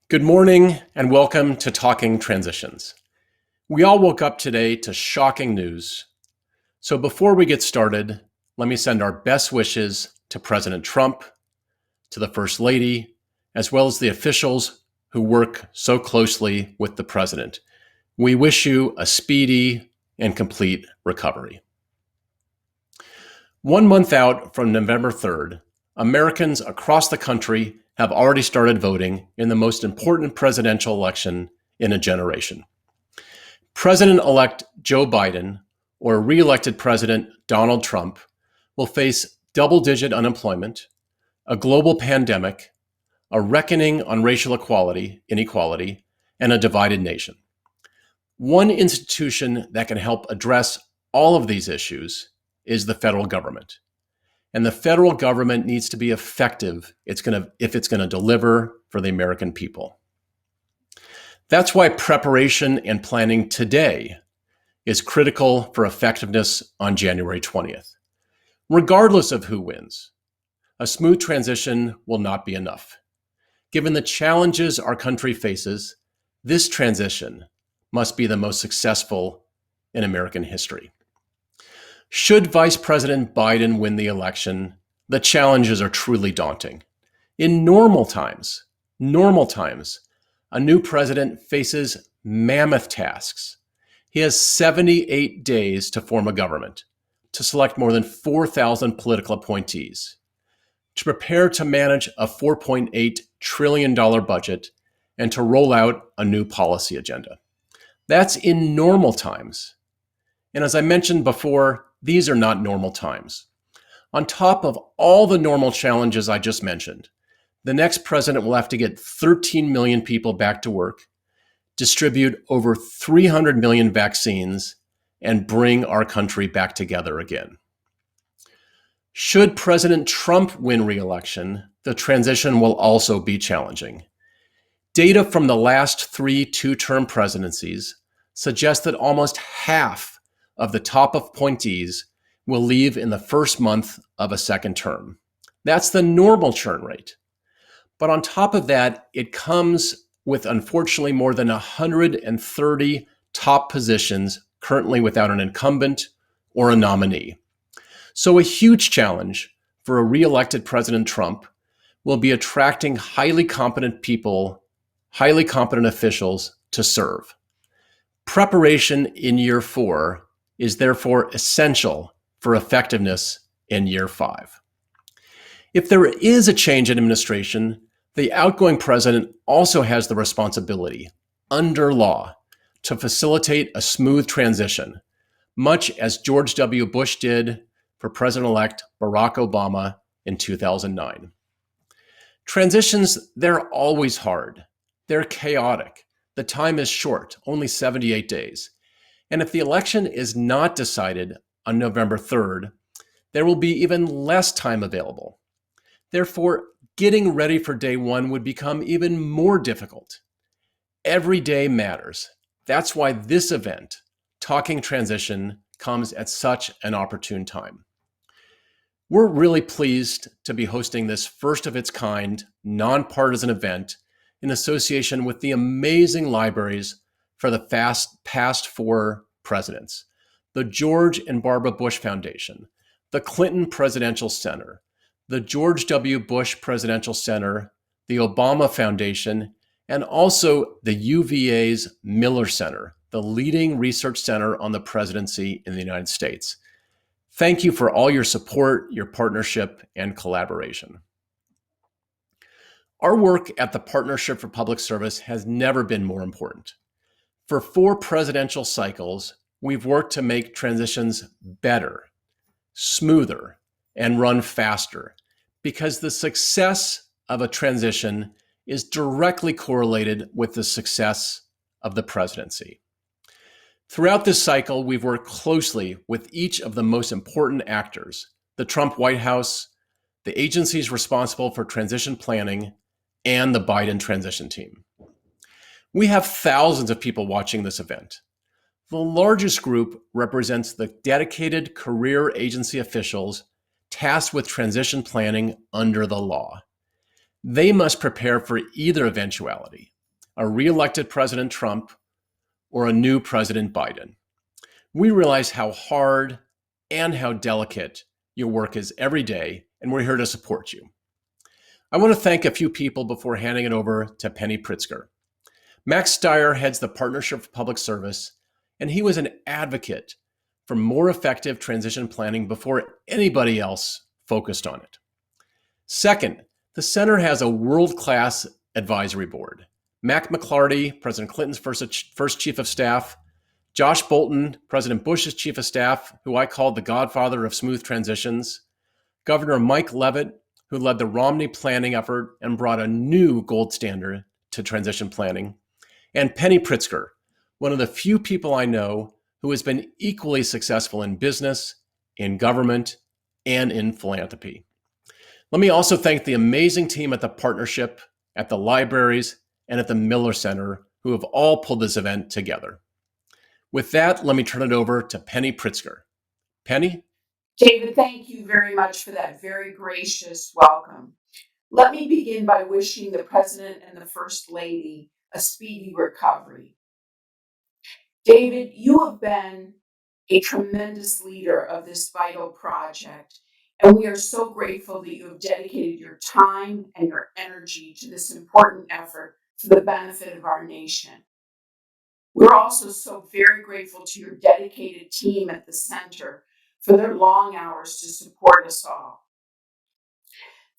Good morning and welcome to Talking Transitions. We all woke up today to shocking news. So before we get started, let me send our best wishes to President Trump, to the First Lady, as well as the officials who work so closely with the President. We wish you a speedy and complete recovery. 1 month out from November 3rd, Americans across the country have already started voting in the most important presidential election in a generation. President-elect Joe Biden or re-elected President Donald Trump will face double-digit unemployment, a global pandemic, a reckoning on racial inequality, and a divided nation. One institution that can help address all of these issues is the federal government. And the federal government needs to be effective if it's going to deliver for the American people. That's why preparation and planning today is critical for effectiveness on January 20th. Regardless of who wins, a smooth transition will not be enough. Given the challenges our country faces, this transition must be the most successful in American history. Should Vice President Biden win the election, the challenges are truly daunting. In normal times, a new president faces mammoth tasks. He has 78 days to form a government, to select more than 4,000 political appointees, to prepare to manage a $4.8 trillion budget, and to roll out a new policy agenda. That's in normal times. And as I mentioned before, these are not normal times. On top of all the normal challenges I just mentioned, the next president will have to get 13 million people back to work, distribute over 300 million vaccines, and bring our country back together again. Should President Trump win re-election, the transition will also be challenging. Data from the last 3 two-term presidencies suggest that almost half of the top appointees will leave in the first month of a second term. That's the normal churn rate. But on top of that, it comes with, unfortunately, more than 130 top positions currently without an incumbent or a nominee. So a huge challenge for a re-elected President Trump will be attracting highly competent people, highly competent officials to serve. Preparation in year 4 is therefore essential for effectiveness in year 5. If there is a change in administration, the outgoing president also has the responsibility, under law, to facilitate a smooth transition, much as George W. Bush did for President-elect Barack Obama in 2009. Transitions, they're always hard. They're chaotic. The time is short, only 78 days. And if the election is not decided on November 3rd, there will be even less time available. Therefore, getting ready for day 1 would become even more difficult. Every day matters. That's why this event, Talking Transition, comes at such an opportune time. We're really pleased to be hosting this first of its kind, nonpartisan event in association with the amazing libraries for the past 4 presidents, the George and Barbara Bush Foundation, the Clinton Presidential Center, the George W. Bush Presidential Center, the Obama Foundation, and also the UVA's Miller Center, the leading research center on the presidency in the United States. Thank you for all your support, your partnership, and collaboration. Our work at the Partnership for Public Service has never been more important. For 4 presidential cycles, we've worked to make transitions better, smoother, and run faster, because the success of a transition is directly correlated with the success of the presidency. Throughout this cycle, we've worked closely with each of the most important actors, the Trump White House, the agencies responsible for transition planning, and the Biden transition team. We have thousands of people watching this event. The largest group represents the dedicated career agency officials tasked with transition planning under the law. They must prepare for either eventuality, a re-elected President Trump, or a new President Biden. We realize how hard and how delicate your work is every day, and we're here to support you. I want to thank a few people before handing it over to Penny Pritzker. Max Steyer heads the Partnership for Public Service, and he was an advocate for more effective transition planning before anybody else focused on it. Second, the center has a world-class advisory board. Mack McLarty, President Clinton's first chief of staff, Josh Bolten, President Bush's chief of staff, who I called the godfather of smooth transitions, Governor Mike Leavitt, who led the Romney planning effort and brought a new gold standard to transition planning, and Penny Pritzker, one of the few people I know who has been equally successful in business, in government, and in philanthropy. Let me also thank the amazing team at the partnership, at the libraries, and at the Miller Center, who have all pulled this event together. With that, let me turn it over to Penny Pritzker. Penny? David, thank you very much for that very gracious welcome. Let me begin by wishing the President and the First Lady a speedy recovery. David, you have been a tremendous leader of this vital project, and we are so grateful that you have dedicated your time and your energy to this important effort for the benefit of our nation. We're also so very grateful to your dedicated team at the center for their long hours to support us all.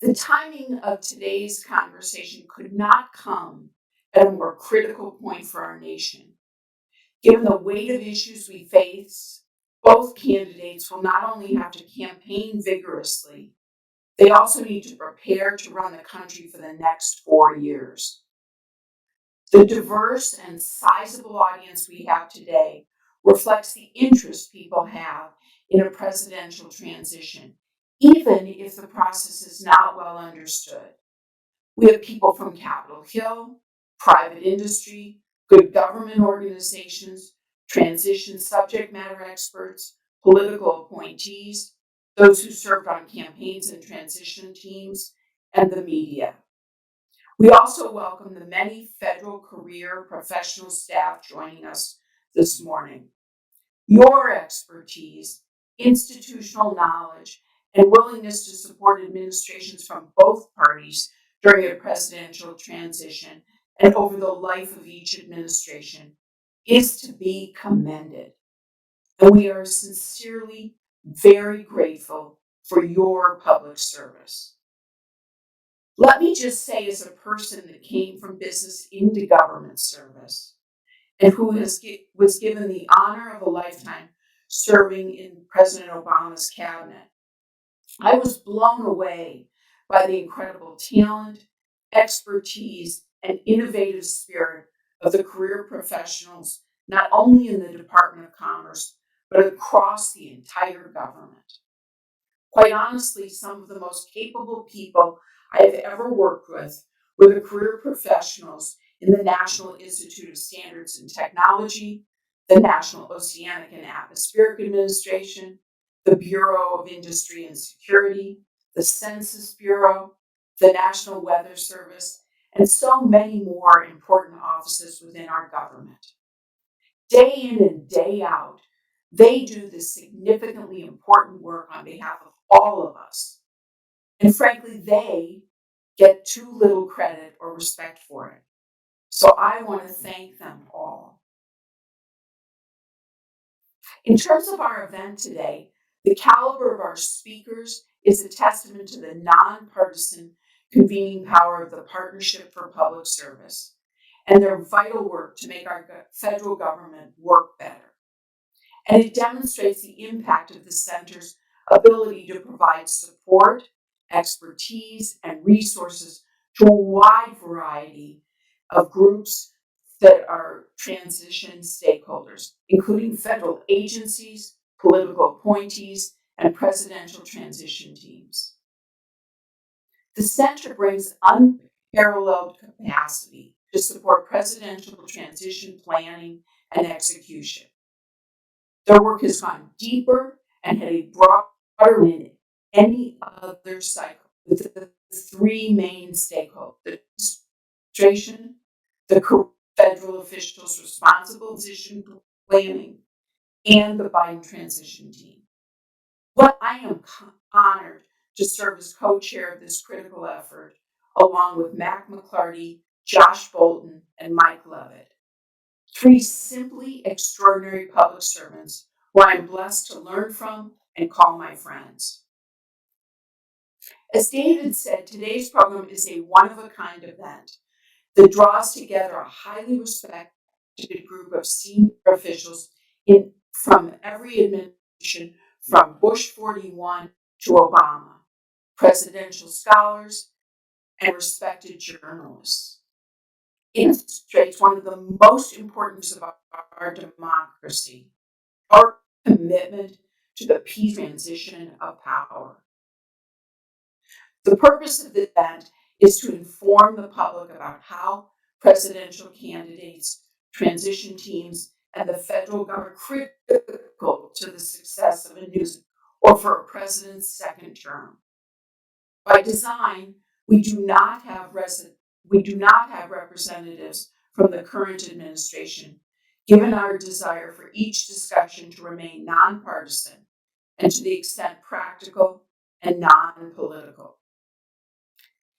The timing of today's conversation could not come at a more critical point for our nation. Given the weight of issues we face, both candidates will not only have to campaign vigorously, they also need to prepare to run the country for the next 4 years. The diverse and sizable audience we have today reflects the interest people have in a presidential transition, even if the process is not well understood. We have people from Capitol Hill, private industry, good government organizations, transition subject matter experts, political appointees, those who served on campaigns and transition teams, and the media. We also welcome the many federal career professional staff joining us this morning. Your expertise, institutional knowledge, and willingness to support administrations from both parties during a presidential transition and over the life of each administration is to be commended. And we are sincerely very grateful for your public service. Let me just say, as a person that came from business into government service and who was given the honor of a lifetime serving in President Obama's cabinet, I was blown away by the incredible talent, expertise, and innovative spirit of the career professionals, not only in the Department of Commerce, but across the entire government. Quite honestly, some of the most capable people I have ever worked with were the career professionals in the National Institute of Standards and Technology, the National Oceanic and Atmospheric Administration, the Bureau of Industry and Security, the Census Bureau, the National Weather Service, and so many more important offices within our government. Day in and day out, they do this significantly important work on behalf of all of us. And frankly, they get too little credit or respect for it. So I want to thank them all. In terms of our event today, the caliber of our speakers is a testament to the nonpartisan convening power of the Partnership for Public Service and their vital work to make our federal government work better. And it demonstrates the impact of the center's ability to provide support, expertise, and resources to a wide variety of groups that are transition stakeholders, including federal agencies, political appointees, and presidential transition teams. The center brings unparalleled capacity to support presidential transition planning and execution. Their work has gone deeper and had a broader than any other cycle with the three main stakeholders: the administration, the federal officials responsible for transition planning, and the Biden transition team. But I am honored to serve as co-chair of this critical effort, along with Mack McLarty, Josh Bolten, and Mike Levitt, three simply extraordinary public servants who I am blessed to learn from and call my friends. As David said, today's program is a one-of-a-kind event that draws together a highly respected group of senior officials from every administration, from Bush 41 to Obama, presidential scholars, and respected journalists. It illustrates one of the most important of our democracy, our commitment to the peaceful transition of power. The purpose of the event is to inform the public about how presidential candidates, transition teams, and the federal government are critical to the success of a new or for a president's second term. By design, we do not have representatives from the current administration, given our desire for each discussion to remain nonpartisan and to the extent practical and non-political.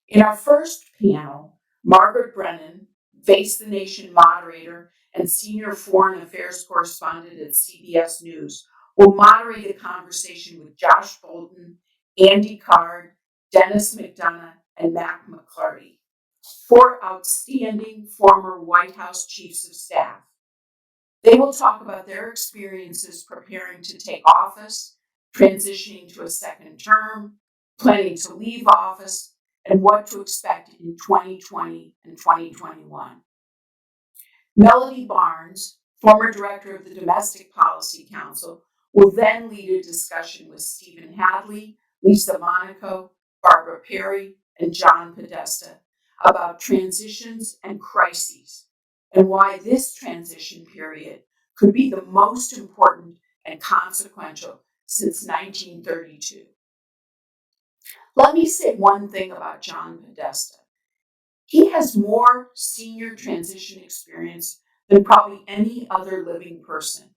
In our first panel, Margaret Brennan, Face the Nation moderator and senior foreign affairs correspondent at CBS News, will moderate a conversation with Josh Bolten, Andy Card, Denis McDonough, and Mack McLarty, four outstanding former White House chiefs of staff. They will talk about their experiences preparing to take office, transitioning to a second term, planning to leave office, and what to expect in 2020 and 2021. Melody Barnes, former director of the Domestic Policy Council, will then lead a discussion with Stephen Hadley, Lisa Monaco, Barbara Perry, and John Podesta about transitions and crises, and why this transition period could be the most important and consequential since 1932. Let me say one thing about John Podesta. He has more senior transition experience than probably any other living person,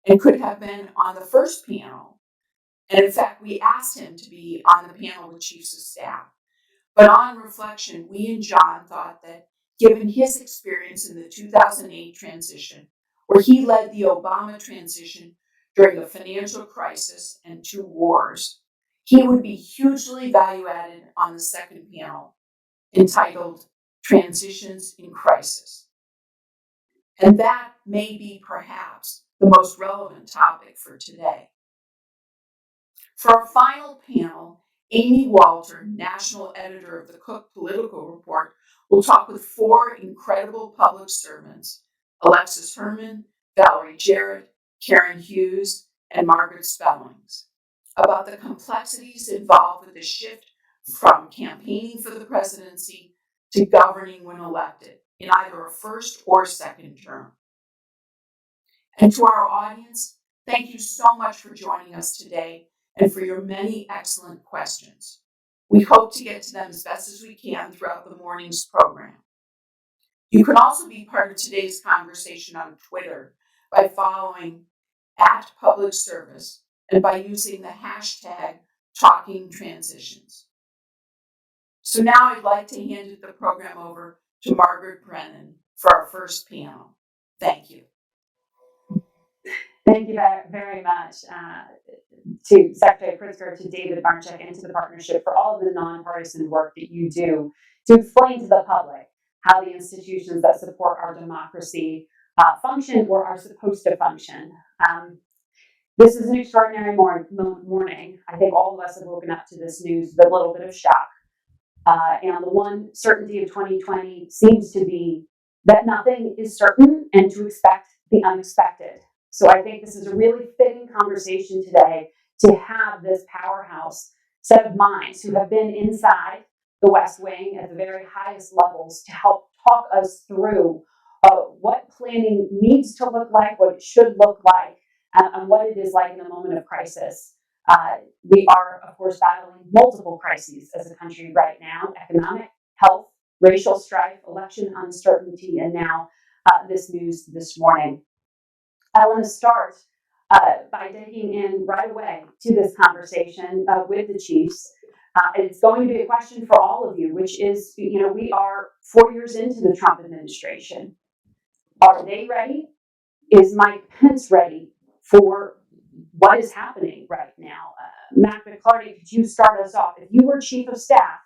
and could have been on the first panel. And in fact, we asked him to be on the panel with chiefs of staff. But on reflection, we and John thought that given his experience in the 2008 transition, where he led the Obama transition during a financial crisis and 2 wars, he would be hugely value-added on the second panel, entitled Transitions in Crisis. And that may be perhaps the most relevant topic for today. For our final panel, Amy Walter, national editor of the Cook Political Report, will talk with 4 incredible public servants, Alexis Herman, Valerie Jarrett, Karen Hughes, and Margaret Spellings, about the complexities involved with the shift from campaigning for the presidency to governing when elected in either a first or second term. And to our audience, thank you so much for joining us today and for your many excellent questions. We hope to get to them as best as we can throughout the morning's program. You can also be part of today's conversation on Twitter by following @PublicService and by using the hashtag #TalkingTransitions. So now I'd like to hand the program over to Margaret Brennan for our first panel. Thank you. Thank you very much to Secretary Pritzker, to David Marchick, and to the partnership for all of the nonpartisan work that you do to explain to the public how the institutions that support our democracy function or are supposed to function. This is an extraordinary morning. I think all of us have woken up to this news with a little bit of shock. And the one certainty of 2020 seems to be that nothing is certain and to expect the unexpected. So I think this is a really fitting conversation today to have this powerhouse set of minds who have been inside the West Wing at the very highest levels to help talk us through what planning needs to look like, what it should look like, and what it is like in a moment of crisis. We are, of course, battling multiple crises as a country right now: economic, health, racial strife, election uncertainty, and now this news this morning. I want to start by digging in right away to this conversation with the chiefs. It's going to be a question for all of you, which is, we are 4 years into the Trump administration. Are they ready? Is Mike Pence ready for what is happening right now? Mack McLarty, could you start us off? If you were chief of staff,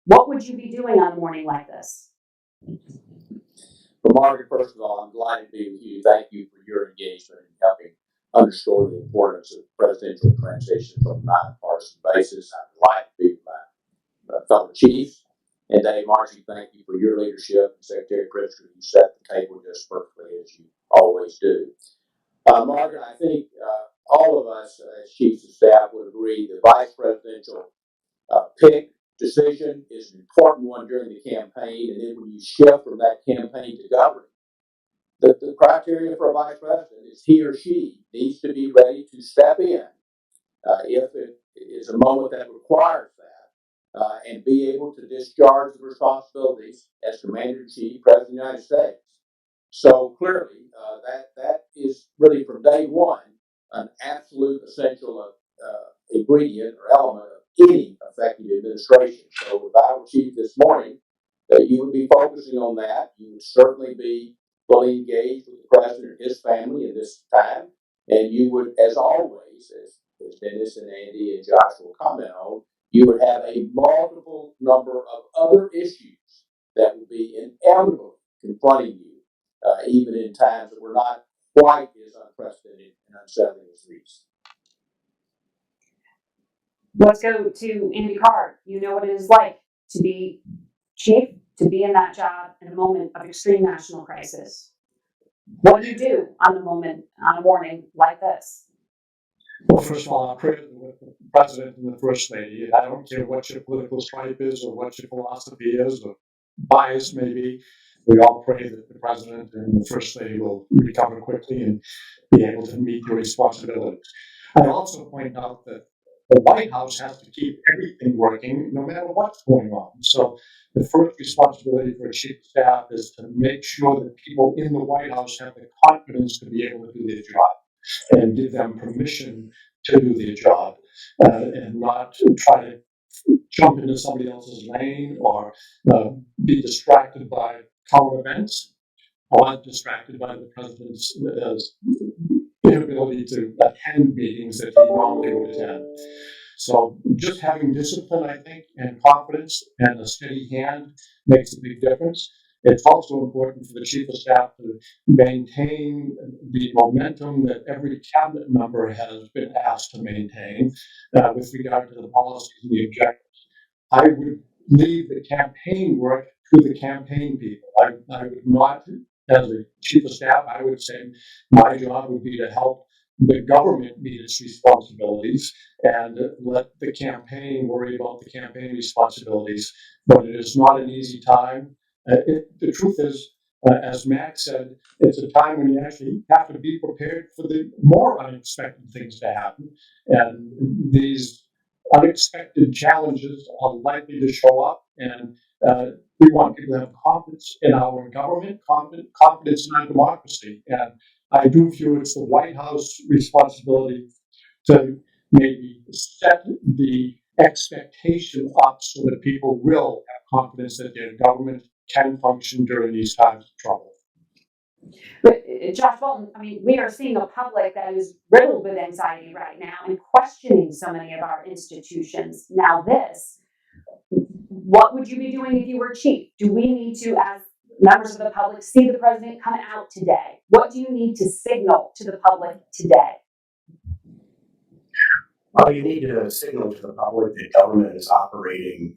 what would you be doing on a morning like this? Well, Margaret, first of all, I'm delighted to be with you. Thank you for your engagement in helping underscore the importance of presidential transitions on a nonpartisan basis. I'm delighted to be with my fellow chiefs. And Dave Marchick, thank you for your leadership. And Secretary Pritzker, you set the table just perfectly, as you always do. Margaret, I think all of us as chiefs of staff would agree the vice presidential pick decision is an important one during the campaign, and then when you shift from that campaign to governing, the criteria for a vice president is he or she needs to be ready to step in if it is a moment that requires that, and be able to discharge the responsibilities as Commander-in-Chief, President of the United States. So clearly, that is really from day one an absolute essential ingredient or element of any effective administration. So if I were chief this morning, you would be focusing on that. You would certainly be fully engaged with the president and his family at this time, and you would, as always, as Dennis and Andy and Josh will comment on, you would have a multiple number of other issues that would be inevitably confronting you, even in times that were not quite as unprecedented and unsettling as these. Let's go to Andy Card. You know what it is like to be chief, to be in that job in a moment of extreme national crisis. What do you do on a morning like this? Well, first of all, I pray with the president and the first lady. And I don't care what your political stripe is or what your philosophy is or bias may be. We all pray that the president and the first lady will recover quickly and be able to meet their responsibilities. I also point out that the White House has to keep everything working no matter what's going on. So the first responsibility for a chief of staff is to make sure that people in the White House have the confidence to be able to do their job and give them permission to do their job, and not try to jump into somebody else's lane or be distracted by current events or distracted by the president's inability to attend meetings that he normally would attend. So just having discipline, I think, and confidence and a steady hand makes a big difference. It's also important for the chief of staff to maintain the momentum that every cabinet member has been asked to maintain with regard to the policies and the objectives. I would leave the campaign work to the campaign people. I would not, as a chief of staff, I would say my job would be to help the government meet its responsibilities and let the campaign worry about the campaign responsibilities. But it is not an easy time. The truth is, as Max said, it's a time when you actually have to be prepared for the more unexpected things to happen. And these unexpected challenges are likely to show up. And we want people to have confidence in our government, confidence in our democracy. And I do view it's the White House responsibility to maybe set the expectation up so that people will have confidence that their government can function during these times of trouble. But Josh Bolten, we are seeing a public that is riddled with anxiety right now and questioning so many of our institutions. Now what would you be doing if you were chief? Do we need to, as members of the public, see the president come out today? What do you need to signal to the public today? Well, you need to signal to the public that government is operating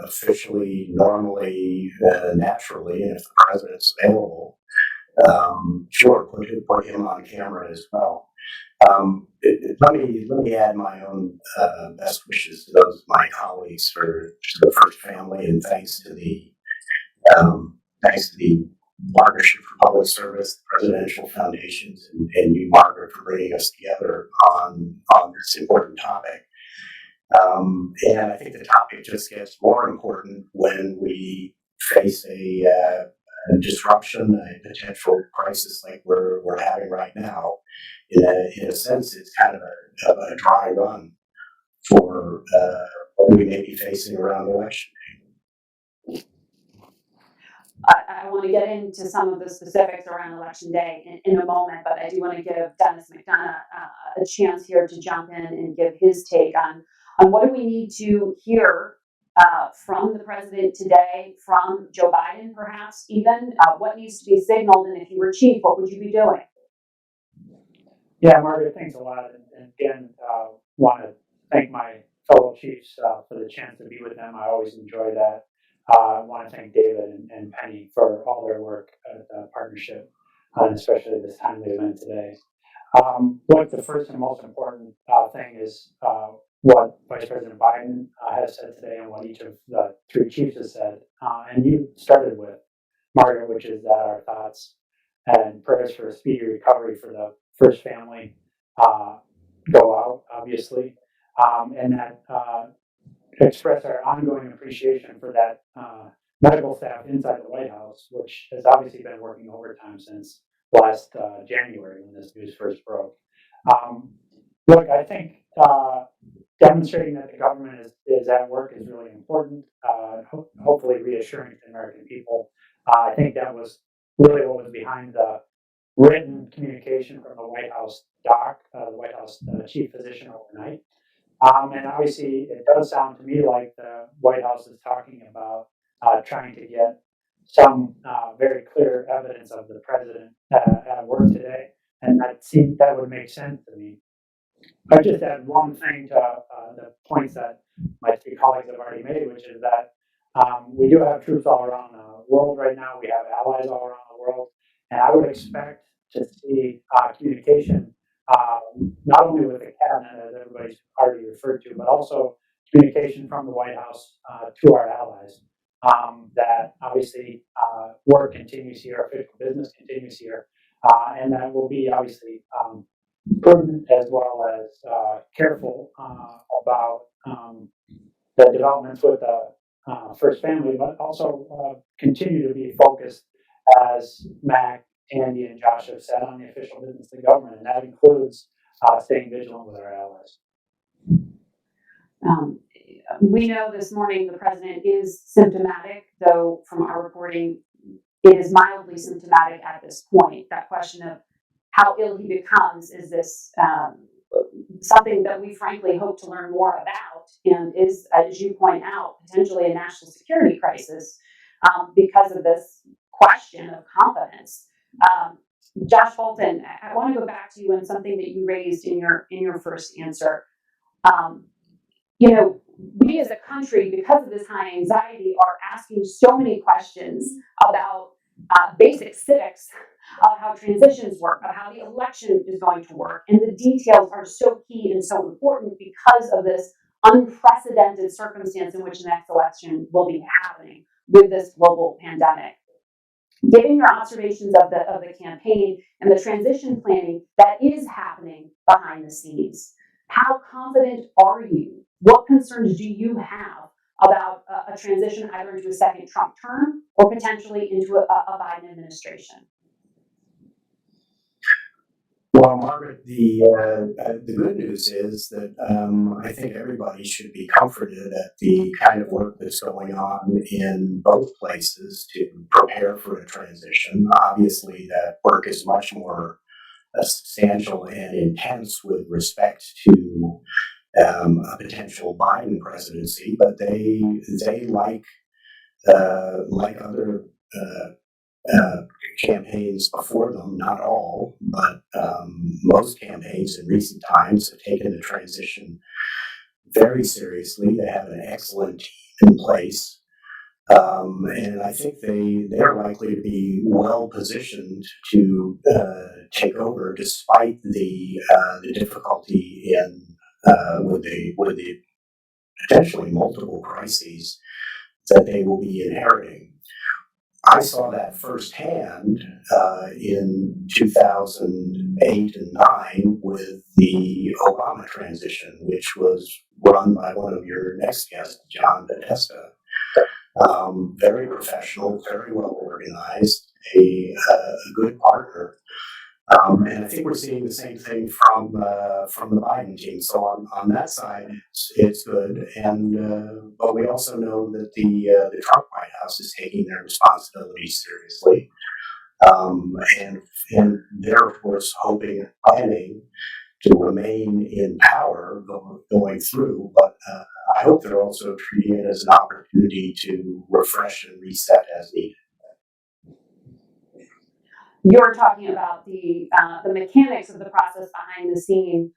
officially, normally, naturally, and if the president's available, sure, put him on camera as well. Let me add my own best wishes to those of my colleagues to the First Family, and thanks to the Partnership for Public Service, Presidential Foundations, and you, Margaret, for bringing us together on this important topic. And I think the topic just gets more important when we face a disruption, a potential crisis like we're having right now. In a sense, it's kind of a dry run for what we may be facing around election. I want to get into some of the specifics around Election Day in a moment, but I do want to give Denis McDonough a chance here to jump in and give his take on what do we need to hear from the president today, from Joe Biden perhaps even, what needs to be signaled, and if you were chief, what would you be doing? Yeah, Margaret, thanks a lot. And again, want to thank my fellow chiefs for the chance to be with them. I always enjoy that. I want to thank David and Penny for all their work at the partnership, especially this timely event today. Look, the first and most important thing is what Vice President Biden has said today and what each of the three chiefs has said. And you started with, Margaret, which is that our thoughts and prayers for a speedy recovery for the first family go out, obviously, and that express our ongoing appreciation for that medical staff inside the White House, which has obviously been working overtime since last January when this news first broke. Look, I think demonstrating that the government is at work is really important, hopefully reassuring to the American people. I think that was really what was behind the written communication from the White House doc, the White House chief physician overnight. And obviously, it does sound to me like the White House is talking about trying to get some very clear evidence of the president at work today, and that would make sense to me. I just add one thing to the points that my three colleagues have already made, which is that we do have troops all around the world right now. We have allies all around the world, and I would expect to see communication not only with the cabinet, as everybody's already referred to, but also communication from the White House to our allies. That obviously work continues here, official business continues here, and that will be obviously prudent as well as careful about the developments with the first family, but also continue to be focused, as Mack, Andy, and Josh have said, on the official business of the government, and that includes staying vigilant with our allies. We know this morning the president is symptomatic, though from our reporting, it is mildly symptomatic at this point. That question of how ill he becomes, is this something that we frankly hope to learn more about, and is, as you point out, potentially a national security crisis because of this question of confidence. Josh Bolten, I want to go back to you on something that you raised in your first answer. You know, we as a country, because of this high anxiety, are asking so many questions about basic civics of how transitions work, of how the election is going to work, and the details are so key and so important because of this unprecedented circumstance in which the next election will be happening with this global pandemic. Given your observations of the campaign and the transition planning that is happening behind the scenes, how confident are you? What concerns do you have about a transition either into a second Trump term or potentially into a Biden administration? Well, Margaret, the good news is that I think everybody should be comforted at the kind of work that's going on in both places to prepare for a transition. Obviously, that work is much more substantial and intense with respect to a potential Biden presidency, but they like other campaigns before them, not all, but most campaigns in recent times have taken the transition very seriously. They have an excellent team in place, and I think they're likely to be well positioned to take over, despite the difficulty in with the potentially multiple crises that they will be inheriting. I saw that firsthand in 2008 and 9 with the Obama transition, which was run by one of your next guests, John Podesta. Very professional, very well organized, a good partner. And I think we're seeing the same thing from the Biden team. So on that side, it's good. And but we also know that the Trump White House is taking their responsibilities seriously, and they're of course hoping and planning to remain in power going through. But I hope they're also treating it as an opportunity to refresh and reset as needed. You're talking about the mechanics of the process behind the scene,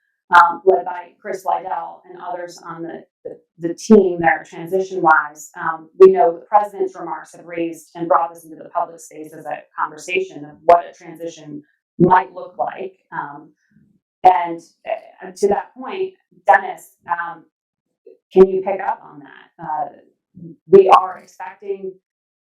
led by Chris Liddell and others on the team there, transition-wise. We know the president's remarks have raised and brought this into the public space as a conversation of what a transition might look like. And to that point, Dennis, can you pick up on that? We are expecting,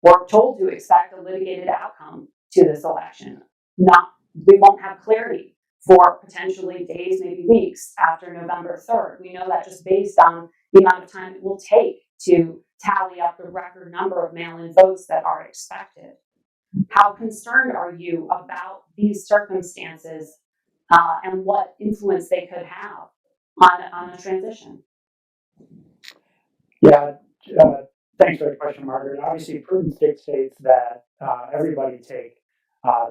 or told to expect, a litigated outcome to this election. We won't have clarity for potentially days, maybe weeks after November 3rd. We know that just based on the amount of time it will take to tally up the record number of mail-in votes that are expected. How concerned are you about these circumstances and what influence they could have on a transition? Yeah, thanks for the question, Margaret. Obviously, prudence dictates that everybody take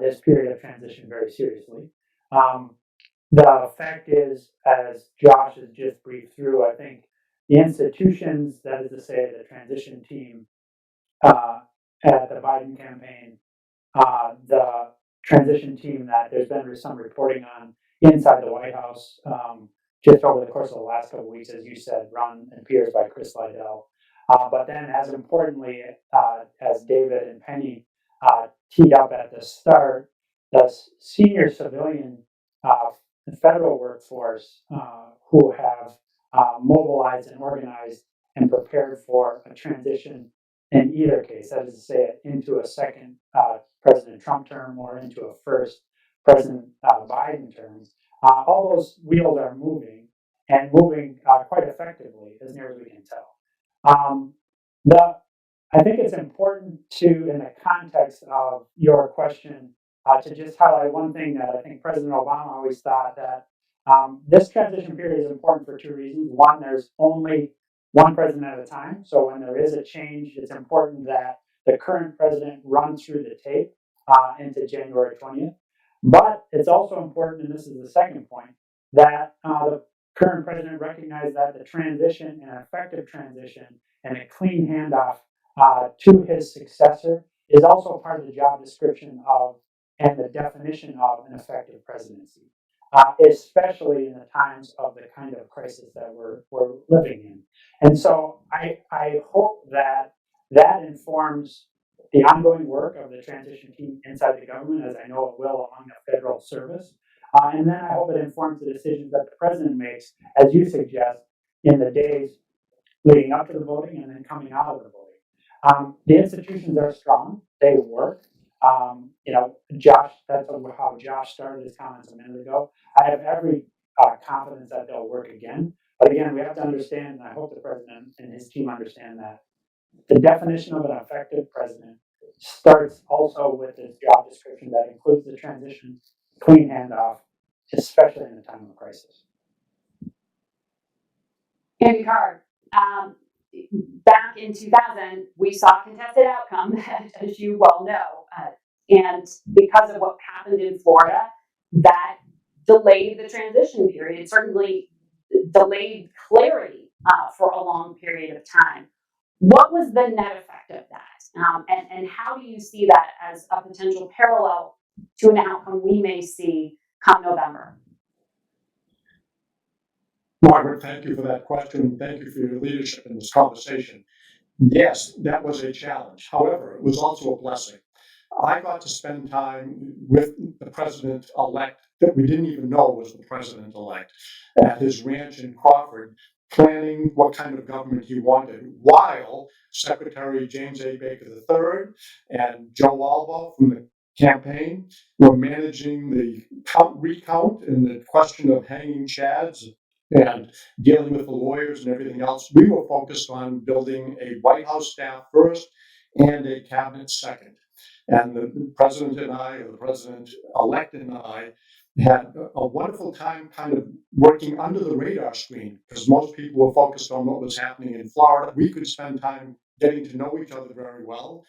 this period of transition very seriously. The fact is, as Josh has just briefed through, I think the institutions, that is to say, the transition team at the Biden campaign, the transition team that there's been some reporting on inside the White House just over the course of the last couple of weeks, as you said, run and peers by Chris Liddell. But then, as importantly, as David and Penny teed up at the start, the senior civilian federal workforce who have mobilized and organized and prepared for a transition in either case, that is to say, into a second President Trump term or into a first President Biden term. All those wheels are moving and moving quite effectively, as near as we can tell. I think it's important to, in the context of your question, to just highlight one thing that I think President Obama always thought, that this transition period is important for two reasons. One, there's only one president at a time. So when there is a change, it's important that the current president runs through the tape into January 20th. But it's also important, and this is the second point, that the current president recognized that the transition, an effective transition, and a clean handoff to his successor is also part of the job description of and the definition of an effective presidency, especially in the times of the kind of crisis that we're living in. And so I hope that informs the ongoing work of the transition team inside the government, as I know it will among the federal service. And then I hope it informs the decisions that the president makes, as you suggest, in the days leading up to the voting and then coming out of the voting. The institutions are strong. They work. Josh, that's how Josh started his comments a minute ago. I have every confidence that they'll work again. But again, we have to understand, and I hope the president and his team understand, that the definition of an effective president starts also with his job description that includes the transition, clean handoff, especially in a time of crisis. Andy Card, back in 2000, we saw a contested outcome, as you well know. And because of what happened in Florida, that delayed the transition period. It certainly delayed clarity for a long period of time. What was the net effect of that? And how do you see that as a potential parallel to an outcome we may see come November? Margaret, thank you for that question. Thank you for your leadership in this conversation. Yes, that was a challenge. However, it was also a blessing. I got to spend time with the president-elect that we didn't even know was the president-elect at his ranch in Crawford, planning what kind of government he wanted, while Secretary James A. Baker III and Joe Alba from the campaign were managing the recount and the question of hanging chads and dealing with the lawyers and everything else. We were focused on building a White House staff first and a cabinet second. And the president and I, or the president-elect and I, had a wonderful time kind of working under the radar screen, because most people were focused on what was happening in Florida. We could spend time getting to know each other very well,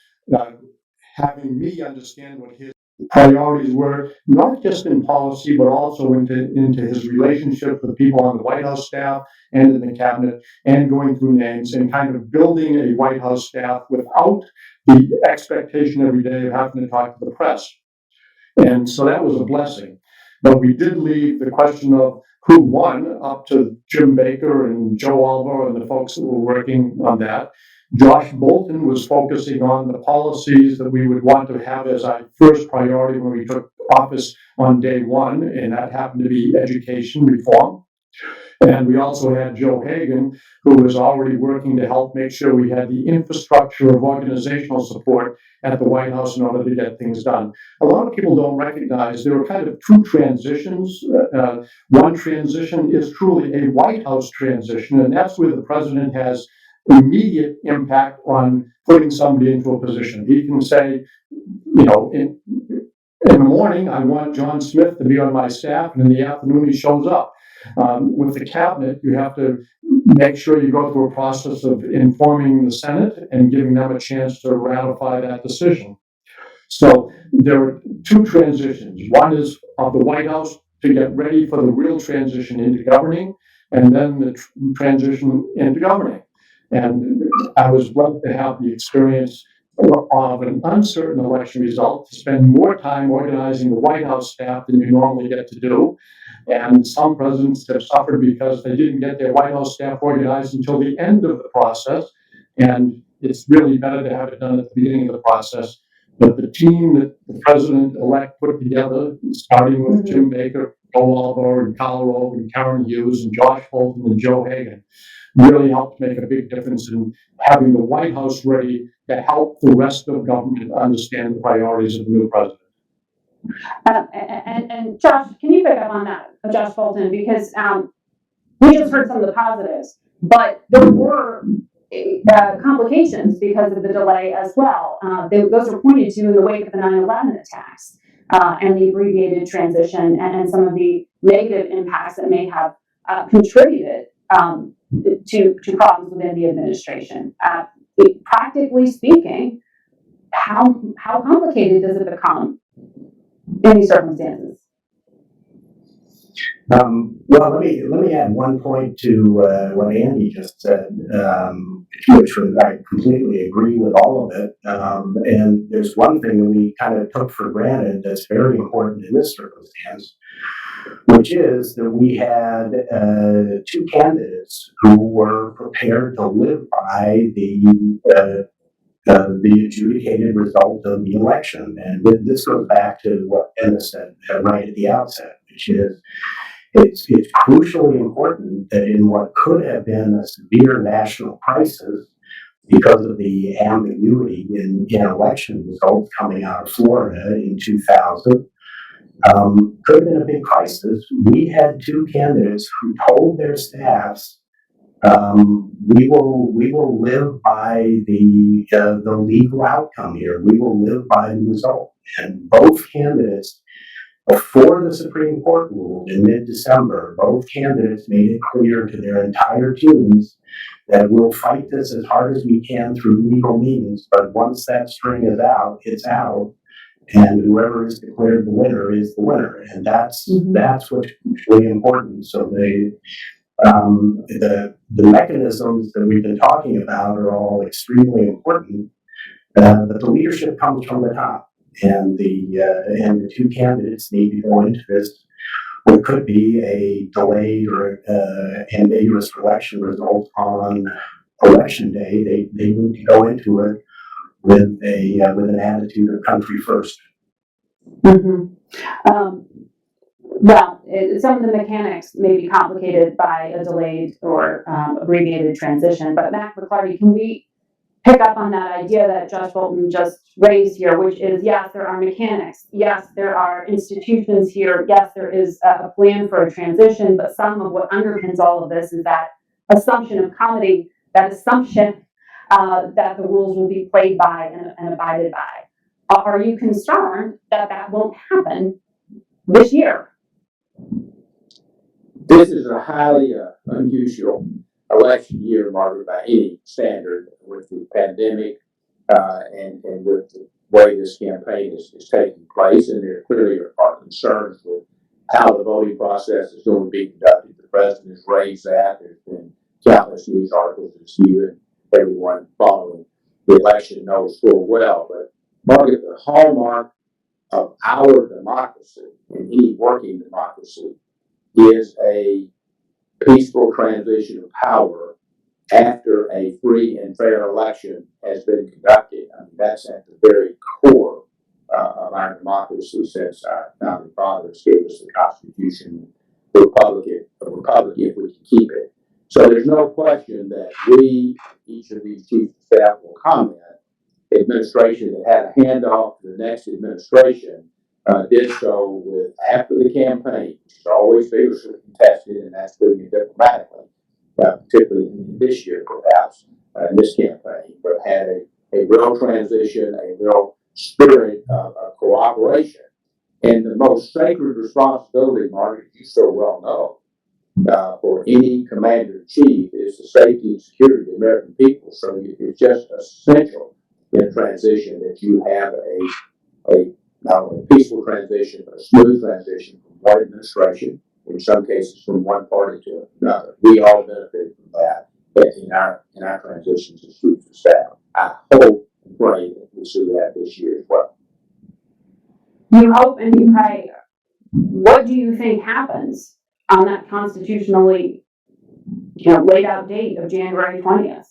having me understand what his priorities were, not just in policy, but also into his relationship with people on the White House staff and in the cabinet, and going through names and kind of building a White House staff without the expectation every day of having to talk to the press. And so that was a blessing. But we did leave the question of who won up to Jim Baker and Joe Alba and the folks that were working on that. Josh Bolten was focusing on the policies that we would want to have as our first priority when we took office on day one, and that happened to be education reform. And we also had Joe Hagan, who was already working to help make sure we had the infrastructure of organizational support at the White House in order to get things done. A lot of people don't recognize there were kind of two transitions. One transition is truly a White House transition, and that's where the president has immediate impact on putting somebody into a position. He can say, you know, in the morning, I want John Smith to be on my staff, and in the afternoon, he shows up. With the cabinet, you have to make sure you go through a process of informing the Senate and giving them a chance to ratify that decision. So there are two transitions. One is of the White House to get ready for the real transition into governing, and then the transition into governing. And I was glad to have the experience of an uncertain election result, to spend more time organizing the White House staff than you normally get to do. And some presidents have suffered because they didn't get their White House staff organized until the end of the process. And it's really better to have it done at the beginning of the process. But the team that the president-elect put together, starting with Jim Baker, Joe Alba, and Kyle Rove, and Karen Hughes, and Josh Bolten, and Joe Hagan, really helped make a big difference in having the White House ready to help the rest of government understand the priorities of the new president. And Josh, can you pick up on that, Josh Bolten? Because we just heard some of the positives, but there were complications because of the delay as well. Those were pointed to in the wake of the 9/11 attacks and the abbreviated transition and some of the negative impacts that may have contributed to problems within the administration. Practically speaking, how complicated does it become in these circumstances? Well, let me add one point to what Andy just said, which I completely agree with all of it. And there's one thing that we kind of took for granted that's very important in this circumstance, which is that we had two candidates who were prepared to live by the adjudicated result of the election. And this goes back to what Dennis said right at the outset, which is it's crucially important that in what could have been a severe national crisis because of the ambiguity in election results coming out of Florida in 2000, could have been a big crisis. We had two candidates who told their staffs, we will live by the legal outcome here. We will live by the result. And both candidates, before the Supreme Court ruled in mid-December, both candidates made it clear to their entire teams that we'll fight this as hard as we can through legal means, but once that string is out, it's out, and whoever is declared the winner is the winner. And that's what's really important. So the mechanisms that we've been talking about are all extremely important, but the leadership comes from the top, and the two candidates need to go into this what could be a delayed or ambiguous election result on election day. They need to go into it with an attitude of country first. Well, some of the mechanics may be complicated by a delayed or abbreviated transition, but Mack McLarty, can we pick up on that idea that Josh Bolten just raised here, which is, yes, there are mechanics. Yes, there are institutions here. Yes, there is a plan for a transition, but some of what underpins all of this is that assumption of comedy, that assumption that the rules will be played by and abided by. Are you concerned that that won't happen this year? This is a highly unusual election year, Margaret, by any standard, with the pandemic and with the way this campaign is taking place. And there clearly are concerns with how the voting process is going to be conducted. The president has raised that. There's been countless news articles as you and everyone following the election knows full well. But Margaret, the hallmark of our democracy, and any working democracy, is a peaceful transition of power after a free and fair election has been conducted. I mean, that's at the very core of our democracy since our founding fathers gave us the Constitution, a republic if we can keep it. So there's no question that we, each of these chief of staff will comment, administration that had a handoff to the next administration did so with after the campaign, which is always vigorously contested, and that's doing it diplomatically, particularly this year, perhaps, in this campaign, but had a real transition, a real spirit of cooperation. And the most sacred responsibility, Margaret, you so well know, for any commander-in-chief is the safety and security of the American people. So it's just essential in transition that you have a not only a peaceful transition, but a smooth transition from one administration, in some cases from one party to another. We all benefit from that in our transitions as chiefs of staff. I hope and pray that we see that this year as well. You hope and you pray. What do you think happens on that constitutionally, laid out date of January 20th?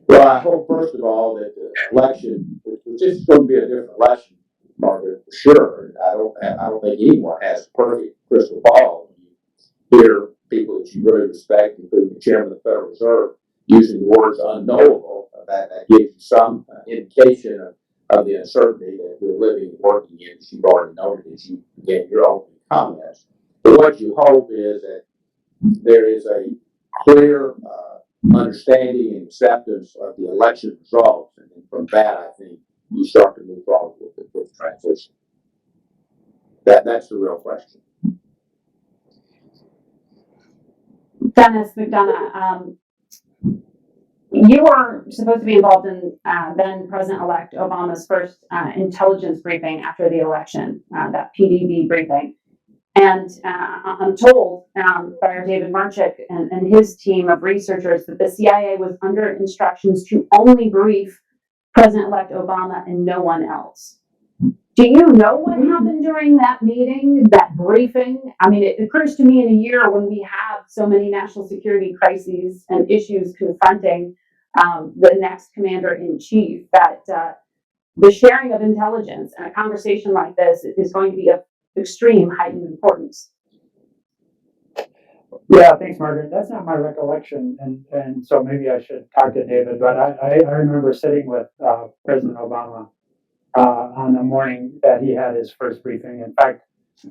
Well, I hope, first of all, that the election, which is going to be a different election, Margaret, for sure. I don't think anyone has a perfect crystal ball. You hear people that you really respect, including the chairman of the Federal Reserve, using the words unknowable. That gives you some indication of the uncertainty that we're living and working in, as you've already noted as you get your opening comments. But what you hope is that there is a clear understanding and acceptance of the election results, and then from that, I think you start to move forward with the transition. That's the real question. Denis McDonough, you were supposed to be involved in then President-elect Obama's first intelligence briefing after the election, that PDB briefing. And I'm told by David Marchick and his team of researchers that the CIA was under instructions to only brief President-elect Obama and no one else. Do you know what happened during that meeting, that briefing? I mean, it occurs to me in a year when we have so many national security crises and issues confronting the next commander-in-chief that the sharing of intelligence and a conversation like this is going to be of extreme heightened importance. Yeah, thanks, Margaret. That's not my recollection, and so maybe I should talk to David. But I remember sitting with President Obama on the morning that he had his first briefing. In fact,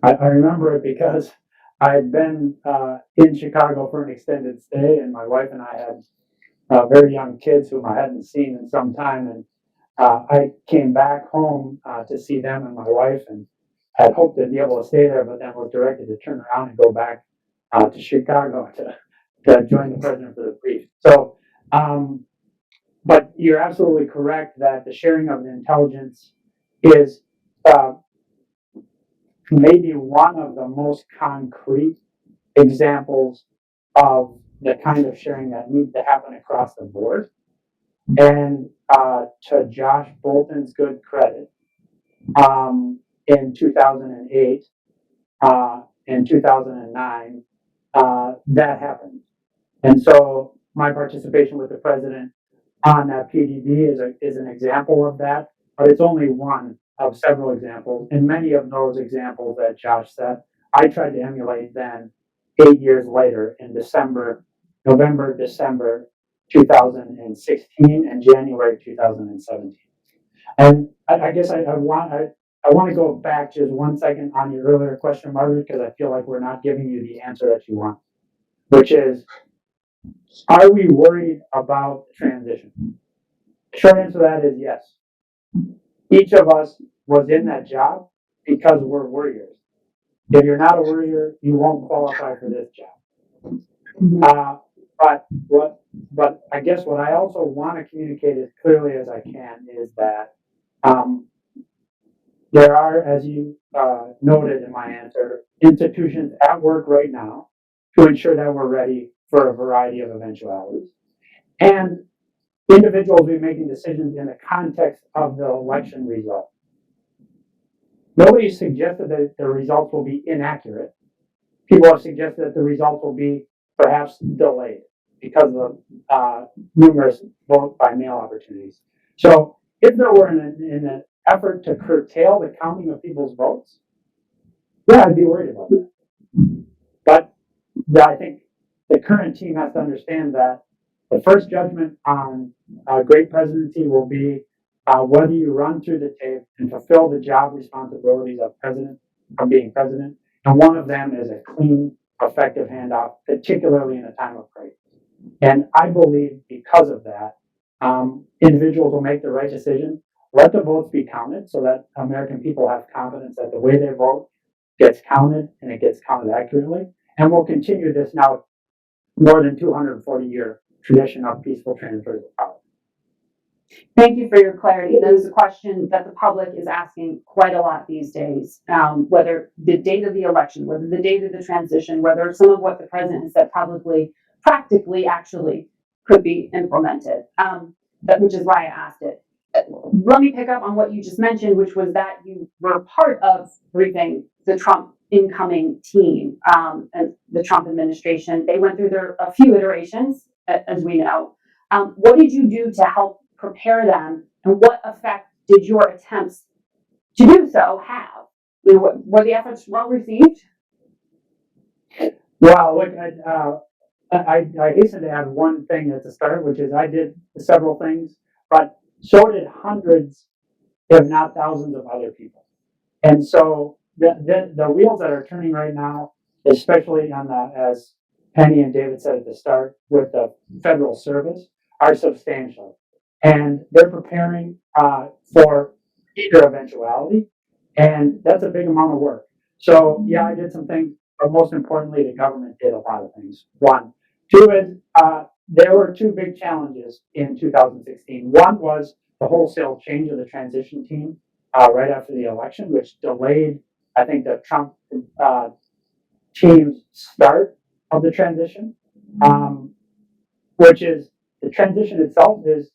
I remember it because I had been in Chicago for an extended stay, and my wife and I had very young kids whom I hadn't seen in some time, and I came back home to see them and my wife, and had hoped to be able to stay there, but then was directed to turn around and go back to Chicago to join the president for the brief. So, but you're absolutely correct that the sharing of the intelligence is maybe one of the most concrete examples of the kind of sharing that needs to happen across the board. And to Josh Bolten's good credit, in 2008, in 2009, that happened. And so my participation with the president on that PDB is an example of that, but it's only one of several examples. And many of those examples that Josh said, I tried to emulate then 8 years later in November, December 2016 and January 2017. And I guess I want to go back just 1 second on your earlier question, Margaret, because I feel like we're not giving you the answer that you want, which is, are we worried about the transition? Short answer to that is yes. Each of us was in that job because we're warriors. If you're not a warrior, you won't qualify for this job. But I guess what I also want to communicate as clearly as I can is that there are, as you noted in my answer, institutions at work right now to ensure that we're ready for a variety of eventualities. And individuals will be making decisions in the context of the election result. Nobody suggested that the results will be inaccurate. People have suggested that the results will be perhaps delayed because of numerous vote by mail opportunities. So if there were an effort to curtail the counting of people's votes, yeah, I'd be worried about that. But I think the current team has to understand that the first judgment on a great presidency will be whether you run through the tape and fulfill the job responsibilities of being president. And one of them is a clean, effective handoff, particularly in a time of crisis. And I believe because of that, individuals will make the right decision. Let the votes be counted so that American people have confidence that the way they vote gets counted and it gets counted accurately. And we'll continue this now more than 240-year tradition of peaceful transfers of power. Thank you for your clarity. That is a question that the public is asking quite a lot these days, whether the date of the election, whether the date of the transition, whether some of what the president has said publicly, practically, actually could be implemented, which is why I asked it. Let me pick up on what you just mentioned, which was that you were part of briefing the Trump incoming team and the Trump administration. They went through a few iterations, as we know. What did you do to help prepare them, and what effect did your attempts to do so have? You know, were the efforts well received? Well, look, I hasten to add one thing at the start, which is I did several things, but so did hundreds, if not thousands, of other people. And so the wheels that are turning right now, especially on as Penny and David said at the start, with the federal service, are substantial. And they're preparing for either eventuality, and that's a big amount of work. So yeah, I did some things, but most importantly, the government did a lot of things. One. Two is there were two big challenges in 2016. One was the wholesale change of the transition team right after the election, which delayed, I think, the Trump team's start of the transition, which is the transition itself is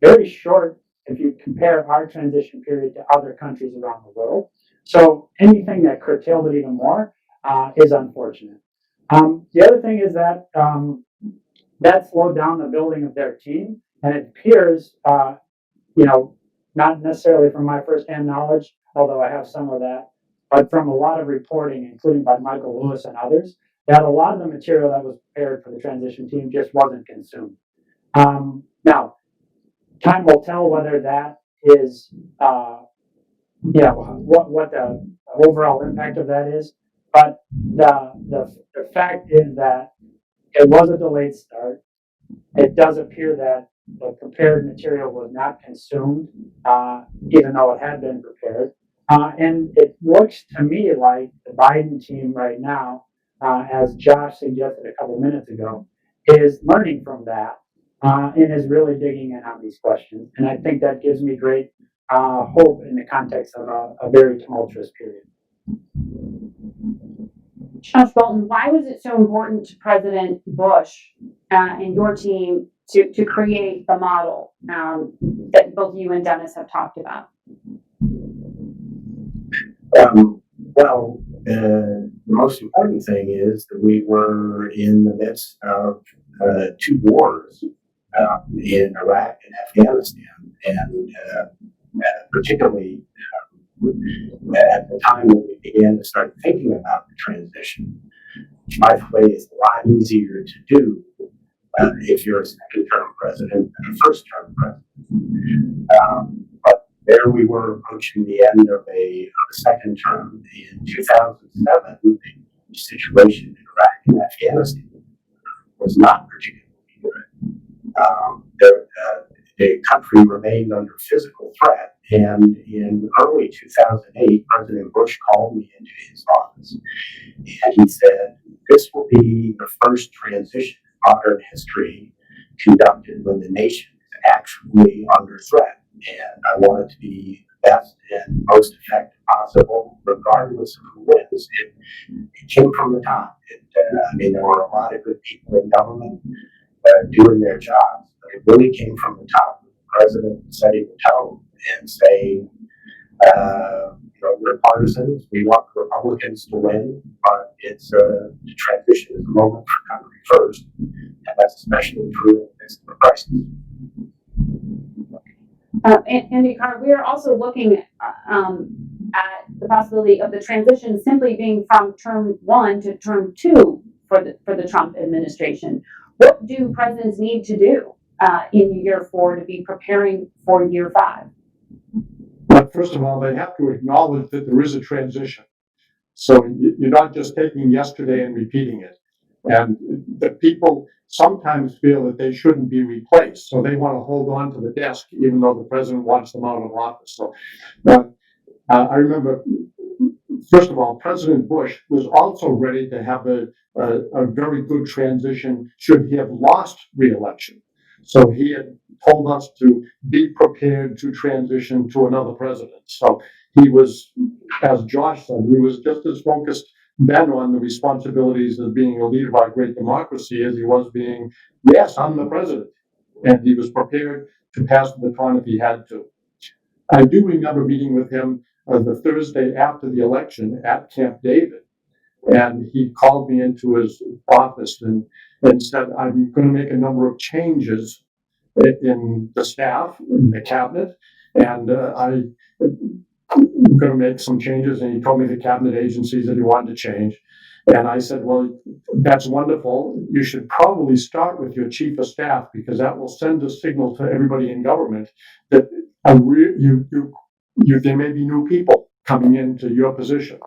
very short if you compare our transition period to other countries around the world. So anything that curtailed it even more is unfortunate. The other thing is that that slowed down the building of their team, and it appears, not necessarily from my firsthand knowledge, although I have some of that, but from a lot of reporting, including by Michael Lewis and others, that a lot of the material that was prepared for the transition team just wasn't consumed. Now, time will tell whether that is, what the overall impact of that is. But the fact is that it was a delayed start. It does appear that the prepared material was not consumed, even though it had been prepared. And it looks to me like the Biden team right now, as Josh suggested a couple minutes ago, is learning from that and is really digging in on these questions. And I think that gives me great hope in the context of a very tumultuous period. Josh Bolten, why was it so important to President Bush and your team to create the model that both you and Dennis have talked about? The most important thing is that we were in the midst of two wars in Iraq and Afghanistan, and particularly at the time when we began to start thinking about the transition, which, by the way, is a lot easier to do if you're a second-term president than a first-term president. But there we were approaching the end of a second term. In 2007, the situation in Iraq and Afghanistan was not particularly good. The country remained under physical threat, and in early 2008, President Bush called me into his office, and he said, "This will be the first transition in modern history conducted when the nation is actually under threat, and I want it to be the best and most effective possible, regardless of who wins." It came from the top. There were a lot of good people in government doing their jobs, but it really came from the top. The president setting the tone and saying, we're partisans, we want the Republicans to win, but it's the transition is a moment for country first, and that's especially true in this crisis. Andy Carter, we are also looking at the possibility of the transition simply being from term 1 to term 2 for the Trump administration. What do presidents need to do in year 4 to be preparing for year 5? But first of all, they have to acknowledge that there is a transition. So you're not just taking yesterday and repeating it. And the people sometimes feel that they shouldn't be replaced. So they want to hold on to the desk, even though the president wants them out of office. So I remember, first of all, President Bush was also ready to have a very good transition should he have lost re-election. So he had told us to be prepared to transition to another president. So he was, as Josh said, he was just as focused then on the responsibilities of being a leader of our great democracy as he was being, yes, I'm the president. And he was prepared to pass the baton if he had to. I do remember meeting with him the Thursday after the election at Camp David. And he called me into his office and said, "I'm going to make a number of changes in the staff, in the cabinet, and I'm going to make some changes." And he told me the cabinet agencies that he wanted to change. And I said, "Well, that's wonderful. You should probably start with your chief of staff, because that will send a signal to everybody in government that there may be new people coming into your position."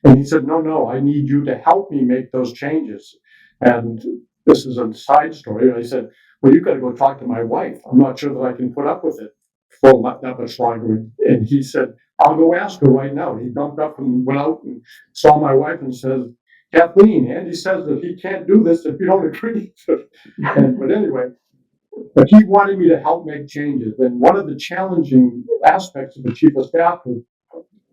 And he said, no, I need you to help me make those changes. And this is a side story. And I said, "Well, you've got to go talk to my wife. I'm not sure that I can put up with it for that much longer." And he said, "I'll go ask her right now." He jumped up and went out and saw my wife and says, "Kathleen, Andy says that he can't do this if you don't agree." But anyway, but he wanted me to help make changes. And one of the challenging aspects of the chief of staff is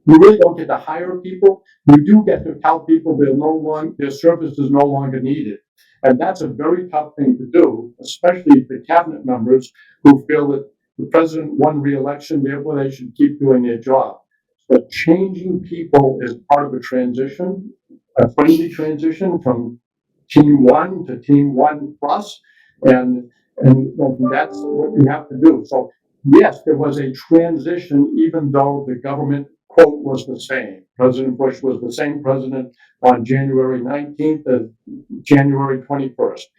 you really don't get to hire people. You do get to tell people their service is no longer needed. And that's a very tough thing to do, especially for cabinet members who feel that the president won re-election, therefore they should keep doing their job. But changing people is part of a transition, a friendly transition from team 1 to team 1 plus, and that's what you have to do. So yes, there was a transition, even though the government quote was the same. President Bush was the same president on January 19th as January 21st.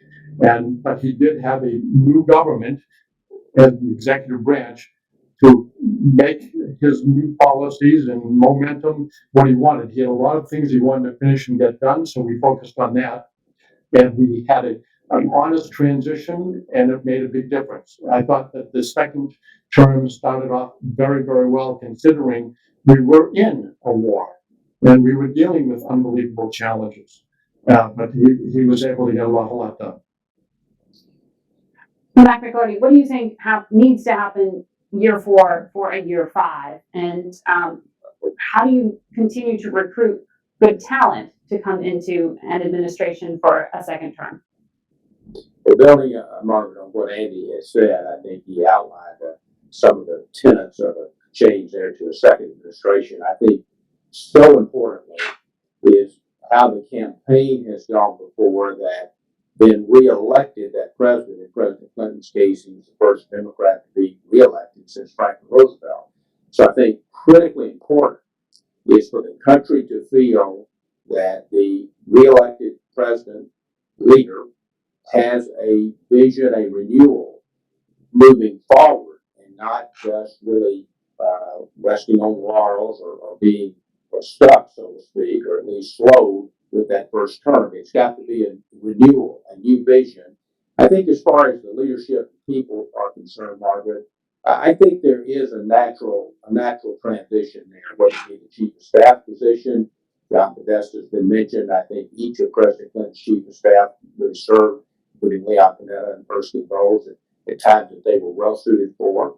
But he did have a new government as the executive branch to make his new policies and momentum what he wanted. He had a lot of things he wanted to finish and get done, so we focused on that. And we had an honest transition, and it made a big difference. I thought that the second term started off very, very well, considering we were in a war and we were dealing with unbelievable challenges. But he was able to get a lot done. Mack McLarty, what do you think needs to happen year 4 for a year 5? And how do you continue to recruit good talent to come into an administration for a second term? Well, building, Margaret, on what Andy has said, I think he outlined some of the tenets of a change there to a second administration. I think so importantly is how the campaign has gone before that been reelected, that president. In President Clinton's case, he was the first Democrat to be reelected since Franklin Roosevelt. So I think critically important is for the country to feel that the reelected president leader has a vision, a renewal moving forward and not just really resting on laurels or being stuck, so to speak, or at least slowed with that first term. It's got to be a renewal, a new vision. I think as far as the leadership people are concerned, Margaret, I think there is a natural transition there, whether it be the chief of staff position. John Podesta's been mentioned. I think each of President Clinton's chief of staff really served, including Leon Panetta and Percy Bowles, at times that they were well suited for.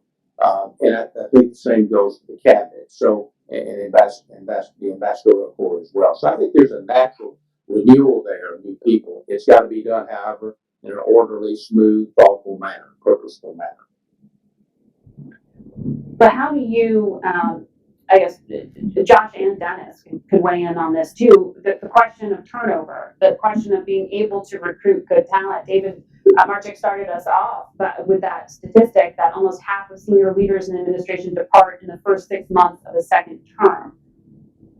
And I think the same goes for the cabinet. So, and the ambassadorial corps as well. So I think there's a natural renewal there of new people. It's got to be done, however, in an orderly, smooth, thoughtful manner, purposeful manner. But how do you, I guess, Josh and Dennis could weigh in on this too, the question of turnover, the question of being able to recruit good talent. David Marchick started us off with that statistic that almost half of senior leaders in the administration depart in the first 6 months of a second term.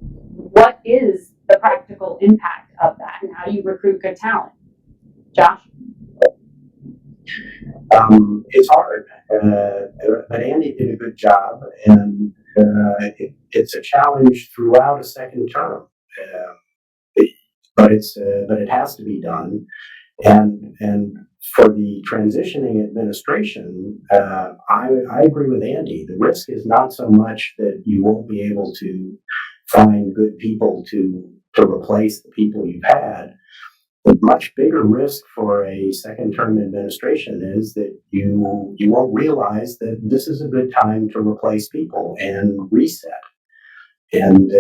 What is the practical impact of that, and how do you recruit good talent? Josh? It's hard, but Andy did a good job, and it's a challenge throughout a second term. But it has to be done, and for the transitioning administration, I agree with Andy. The risk is not so much that you won't be able to find good people to replace the people you've had. The much bigger risk for a second term administration is that you won't realize that this is a good time to replace people and reset. And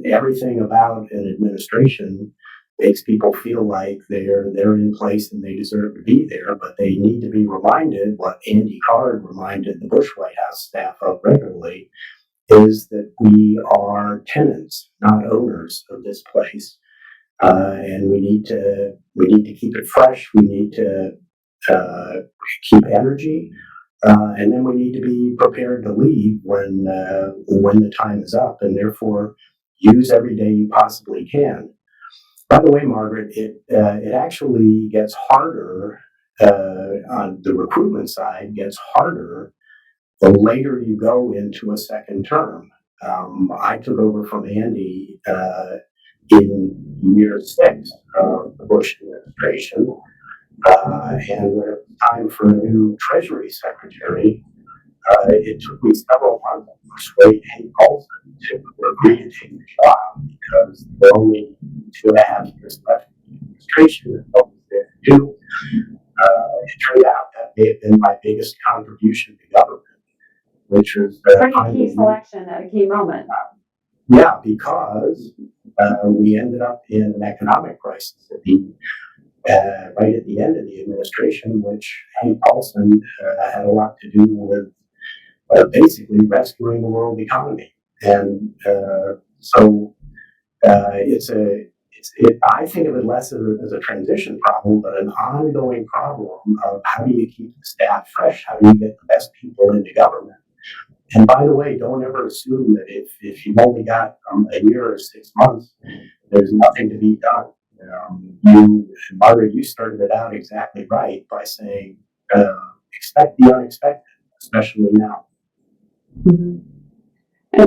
everything about an administration makes people feel like they're in place and they deserve to be there, but they need to be reminded what Andy Card reminded the Bush White House staff of regularly, is that we are tenants, not owners of this place. And we need to keep it fresh. We need to keep energy, and then we need to be prepared to leave when the time is up, and therefore use every day you possibly can. By the way, Margaret, it actually gets harder on the recruitment side. Gets harder the later you go into a second term. I took over from Andy in year 6 of the Bush administration, and when it was time for a new Treasury Secretary, it took me several months to persuade Hank Bolten to agree to take the job, because there were only 2.5 years left in the administration and what was there to do. It turned out that may have been my biggest contribution to government, which was pretty key selection at a key moment. Yeah, because we ended up in an economic crisis right at the end of the administration, which Hank Paulson had a lot to do with basically rescuing the world economy. And so I think of it less as a transition problem, but an ongoing problem of how do you keep the staff fresh? How do you get the best people into government? And by the way, don't ever assume that if you've only got a year or 6 months, there's nothing to be done. Margaret, you started it out exactly right by saying, expect the unexpected, especially now. Mm-hmm.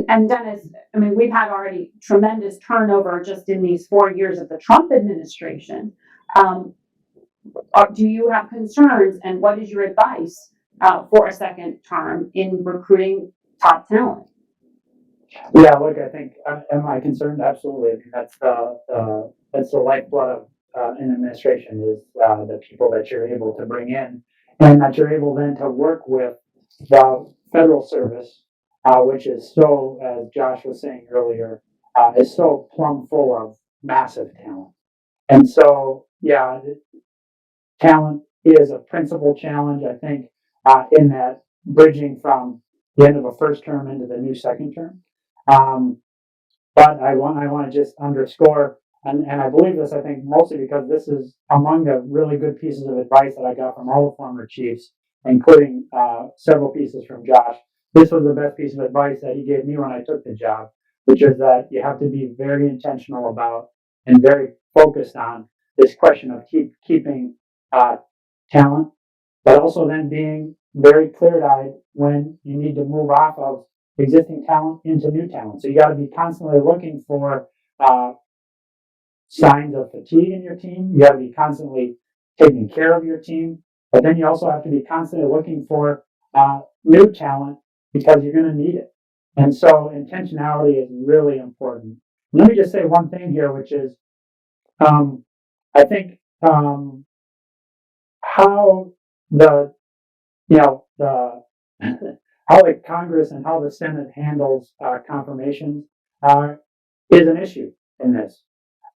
And Dennis, I mean, we've had already tremendous turnover just in these 4 years of the Trump administration. Do you have concerns, and what is your advice for a second term in recruiting top talent? Yeah, look, I think, am I concerned? Absolutely. I mean, that's the lifeblood of an administration, is the people that you're able to bring in, and that you're able then to work with the federal service, which is so, as Josh was saying earlier, is so plumb full of massive talent. And so, yeah, talent is a principal challenge, I think, in that bridging from the end of a first term into the new second term. But I want to just underscore, and I believe this, I think, mostly because this is among the really good pieces of advice that I got from all the former chiefs, including several pieces from Josh. This was the best piece of advice that he gave me when I took the job, which is that you have to be very intentional about and very focused on this question of keeping talent but also then being very clear-eyed when you need to move off of existing talent into new talent. So you got to be constantly looking for signs of fatigue in your team. You have to be constantly taking care of your team, but then you also have to be constantly looking for new talent because you're going to need it. And so intentionality is really important. Let me just say one thing here, which is I think how the the how the Congress and how the Senate handles confirmations is an issue in this,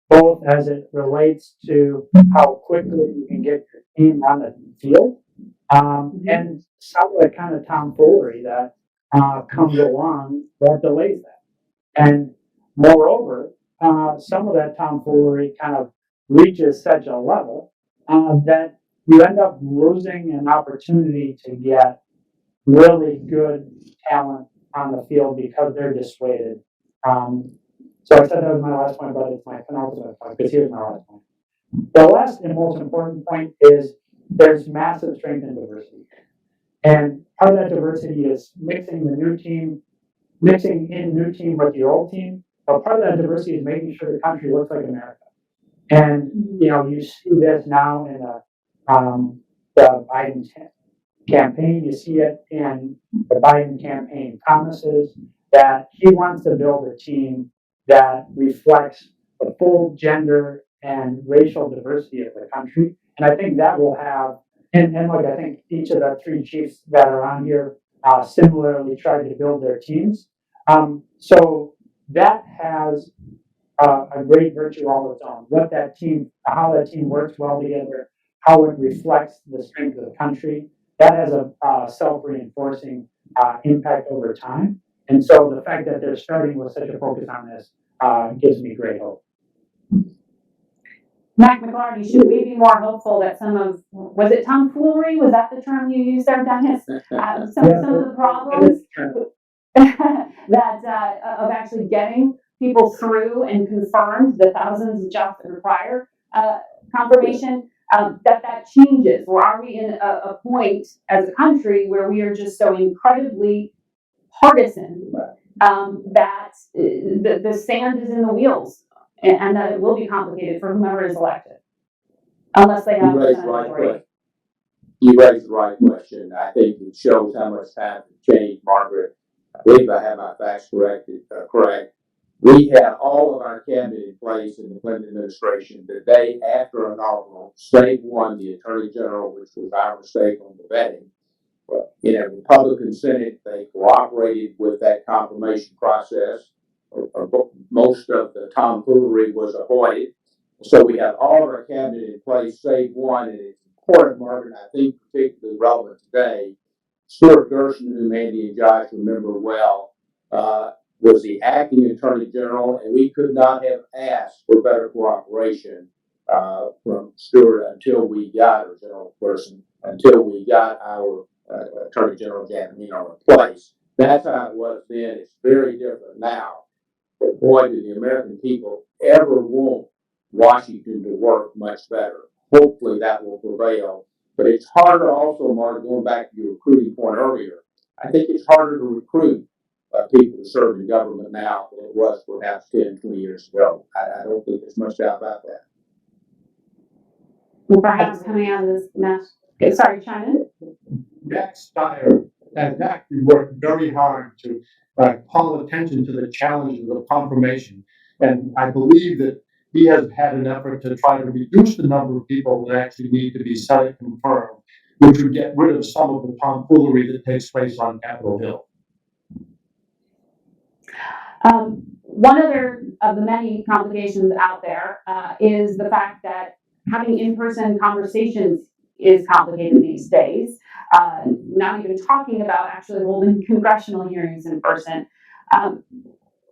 both as it relates to how quickly you can get your team on the field, and some of the kind of tomfoolery that comes along that delays that. And moreover, some of that tomfoolery kind of reaches such a level that you end up losing an opportunity to get really good talent on the field because they're dissuaded. So I said that was my last point, but it's my penultimate point, because here's my last point. The last and most important point is there's massive strength in diversity. And part of that diversity is mixing in new team with the old team. But part of that diversity is making sure the country looks like America. And, you see this now in the Biden campaign. You see it in the Biden campaign promises that he wants to build a team that reflects the full gender and racial diversity of the country. And I think that will have, and like I think each of the three chiefs that are on here similarly tried to build their teams. So that has a great virtue all its own. How that team works well together, how it reflects the strength of the country, that has a self-reinforcing impact over time. And so the fact that they're starting with such a focus on this gives me great hope. Mack McLarty, should we be more hopeful that was it tomfoolery? Was that the term you used there, Dennis? Some of the problems that of actually getting people through and confirmed the thousands of jobs that require confirmation, that changes? Or are we in a point as a country where we are just so incredibly partisan that the sand is in the wheels, and that it will be complicated for whomever is elected, unless they have a majority? You raised the right question. I think it shows how much time has changed, Margaret. I believe I have my facts correct. We had all of our cabinet in place in the Clinton administration the day after inaugural, save one, the Attorney General, which was our mistake on the vetting. Well, in a Republican Senate, they cooperated with that confirmation process. Most of the tomfoolery was avoided. So we had all of our cabinet in place, save one, and it's important, Margaret, I think particularly relevant today. Stuart Gerson, who Mandy and Josh remember well, was the acting Attorney General, and we could not have asked for better cooperation from Stuart until we got our general person, until we got our Attorney General Giannino in place. That's how it was then. It's very different now. But boy, do the American people ever want Washington to work much better. Hopefully that will prevail. But it's harder also, Mark, going back to your recruiting point earlier. I think it's harder to recruit people to serve in government now than it was perhaps 10, 20 years ago. I don't think there's much doubt about that. Well, perhaps coming out of this mess. Sorry, chime in. Mack Steyer has actually worked very hard to call attention to the challenges of confirmation. And I believe that he has had an effort to try to reduce the number of people that actually need to be Senate confirmed, which would get rid of some of the tomfoolery that takes place on Capitol Hill. One other of the many complications out there is the fact that having in-person conversations is complicated these days. Not even talking about actually holding congressional hearings in person.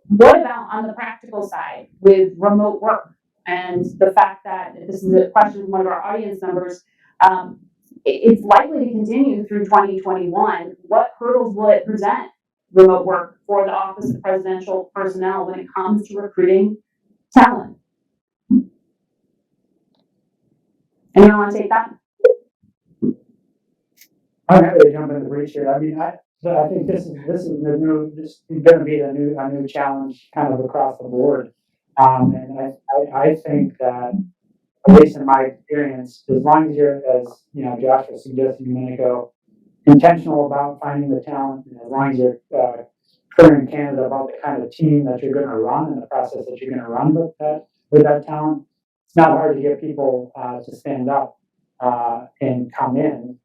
What about on the practical side with remote work and the fact that this is a question from one of our audience members? It's likely to continue through 2021. What hurdles will it present, remote work, for the Office of Presidential Personnel when it comes to recruiting talent? Anyone want to take that? I'm happy to jump in the breach here. I mean, I think this is this is going to be a new challenge kind of across the board. And I think that, at least in my experience, as long as you're, as you know, Josh was suggesting a minute ago, intentional about finding the talent, and as long as you're clear and candid about the kind of team that you're going to run and the process that you're going to run with that talent, it's not hard to get people to stand up and come in.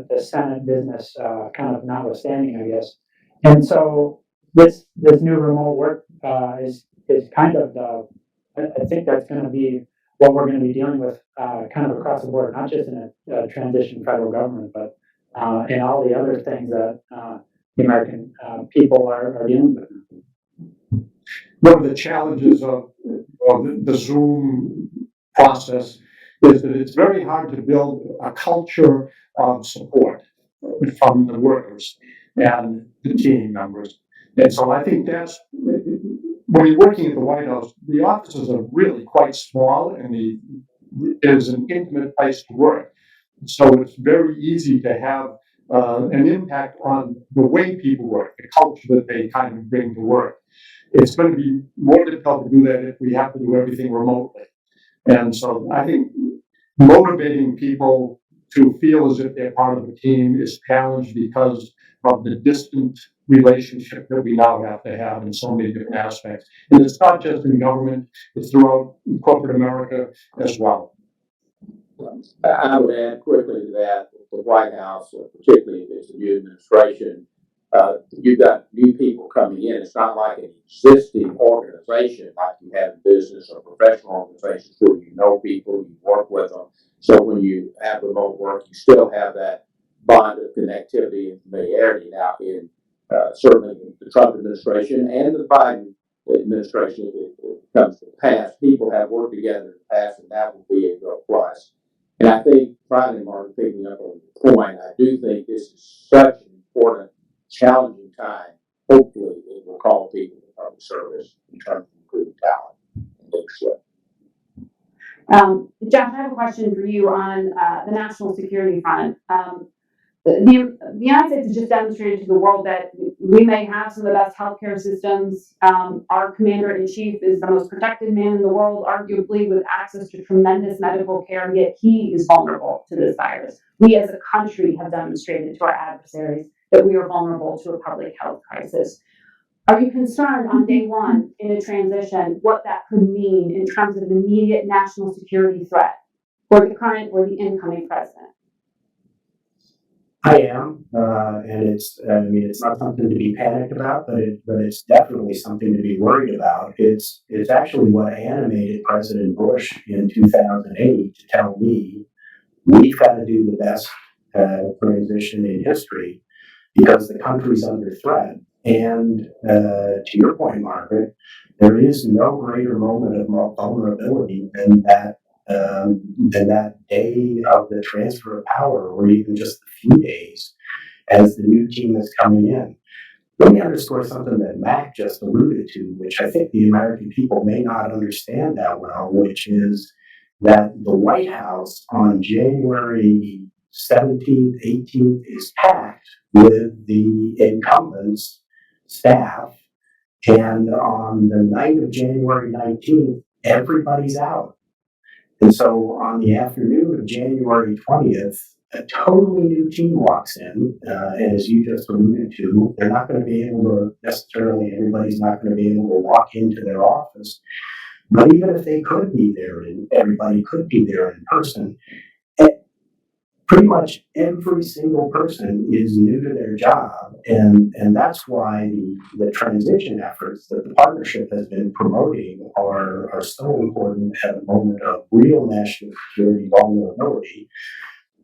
The Senate business kind of notwithstanding, I guess. And so this new remote work is kind of I think that's going to be what we're going to be dealing with kind of across the board, not just in a transition federal government, but in all the other things that the American people are dealing with. One of the challenges of the Zoom process is that it's very hard to build a culture of support from the workers and the team members. And so I think that's, when you're working at the White House, the offices are really quite small, and it is an intimate place to work. So it's very easy to have an impact on the way people work, the culture that they kind of bring to work. It's going to be more difficult to do that if we have to do everything remotely. And so I think motivating people to feel as if they're part of the team is challenged because of the distant relationship that we now have to have in so many different aspects. And it's not just in government, it's throughout corporate America as well. I would add quickly to that, the White House, particularly if it's a new administration, you've got new people coming in. It's not like an existing organization like you have in business or professional organizations where you know people, you work with them. So when you have remote work, you still have that bond of connectivity and familiarity. Now, in certainly the Trump administration and the Biden administration, if it comes to pass, people have worked together in the past, and that will be a real plus. And I think, finally, Mark, picking up on the point, I do think this is such an important, challenging time. Hopefully, it will call people to public service in terms of improving talent and leadership. Josh, I have a question for you on the national security front. The United States has just demonstrated to the world that we may have some of the best healthcare systems. Our commander-in-chief is the most protected man in the world, arguably with access to tremendous medical care, yet he is vulnerable to this virus. We as a country have demonstrated to our adversaries that we are vulnerable to a public health crisis. Are you concerned on day one in a transition what that could mean in terms of immediate national security threat for the current or the incoming president? I am, and it's not something to be panicked about, but it's definitely something to be worried about. It's actually what animated President Bush in 2008 to tell me we've got to do the best transition in history because the country's under threat. And to your point, Margaret, there is no greater moment of vulnerability than that day of the transfer of power, or even just a few days as the new team is coming in. Let me underscore something that Mack just alluded to, which I think the American people may not understand that well, which is that the White House on January 17th, 18th is packed with the incumbents' staff, and on the night of January 19th, everybody's out. And so on the afternoon of January 20th, a totally new team walks in, and as you just alluded to, they're not going to be able to necessarily, everybody's not going to be able to walk into their office. But even if they could be there, and everybody could be there in person, pretty much every single person is new to their job, and that's why the transition efforts that the partnership has been promoting are so important at a moment of real national security vulnerability,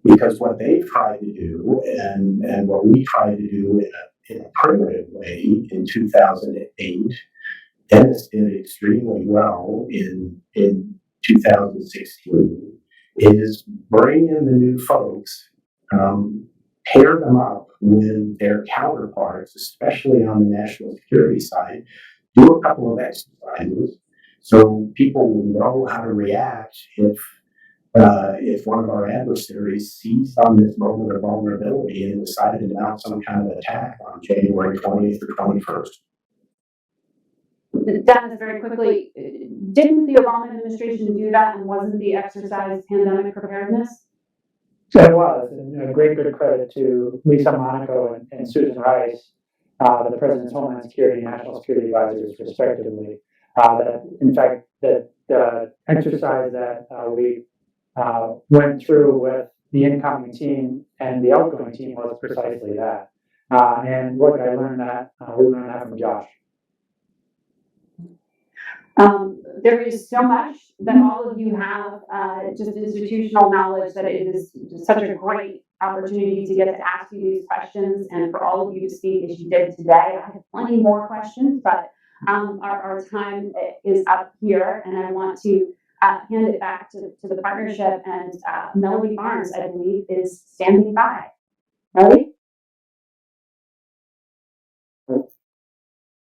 because what they've tried to do and what we tried to do in a primitive way in 2008, Dennis did extremely well in 2016, is bring in the new folks, pair them up with their counterparts, especially on the national security side, do a couple of exercises so people will know how to react if if one of our adversaries seized on this moment of vulnerability and decided to mount some kind of attack on January 20th or 21st. Dennis, very quickly, didn't the Obama administration do that, and wasn't the exercise pandemic preparedness? So it was, and a great good credit to Lisa Monaco and Susan Rice, the President's Homeland Security and National Security Advisors, respectively. That, in fact, that the exercise that we went through with the incoming team and the outgoing team was precisely that. And what I learned that, we learned that from Josh. There is so much that all of you have, just institutional knowledge, that it is such a great opportunity to get to ask you these questions, and for all of you to speak as you did today. I have plenty more questions, but our time is up here, and I want to hand it back to the partnership, and Melody Barnes, I believe, is standing by. Melody?